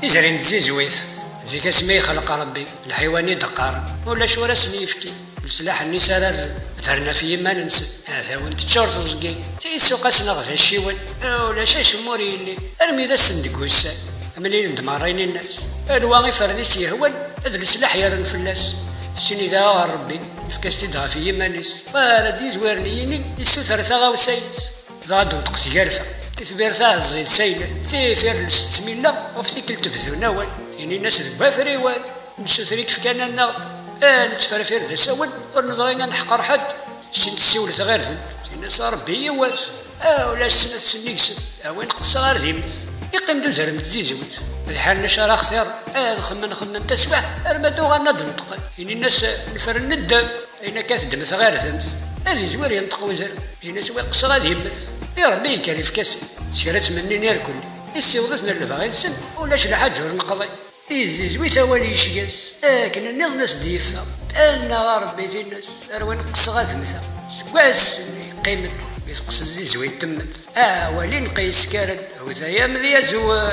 يزرين تزيزويت زيك اسمي خلق ربي الحيواني دقار ولا شو رسمي يفكي بسلاح النساء ثرنا في ما ننسى هذا وانت تشور تزقي تيسو قاسنا غزا الشيوان ولا شاش موري اللي ارمي ذا الصندق وسا ملي ندمارين الناس الواغي فرنيس يهون هذا السلاح يرن فلاس سيني ذا ربي فكاس تدها في يمانيس ولا دي زوارنيني السوثر ثغا وسايس غاد نطقس يرفع تثبير ثا الزيت سايله تيفير ل6 وفي كل تبذو نوال يعني الناس ذبها فريوان نسوثري كيف كان النار نتفرفير ذا سول ونبغي نحقر حد سين تسولت غير ذنب الناس ربي يوات ولا السنة سنيكسن وين قصة غير ذيمت يقيم دوزر متزيزويت الحال نشار اختيار خمم تسبح ارمدو غنض نطق يعني الناس نفرن الدم اين كتدمت غير ذنب هذه زوار ينطق وزر يعني سوى قصة غير ذيمت يا ربي يكالف كاسي سيرات مني نير كل يستوضتنا اللي باغي نسن ولا شلحة جور نقضي يزيزوي ثوالي يشياس كنا نض ناس ديفا انا ربي زي الناس اروين قصة غير ذمثا سكواس قيمت يسقس الزيزوي تمت ولين قيس كارد وذا يا مذيا زوا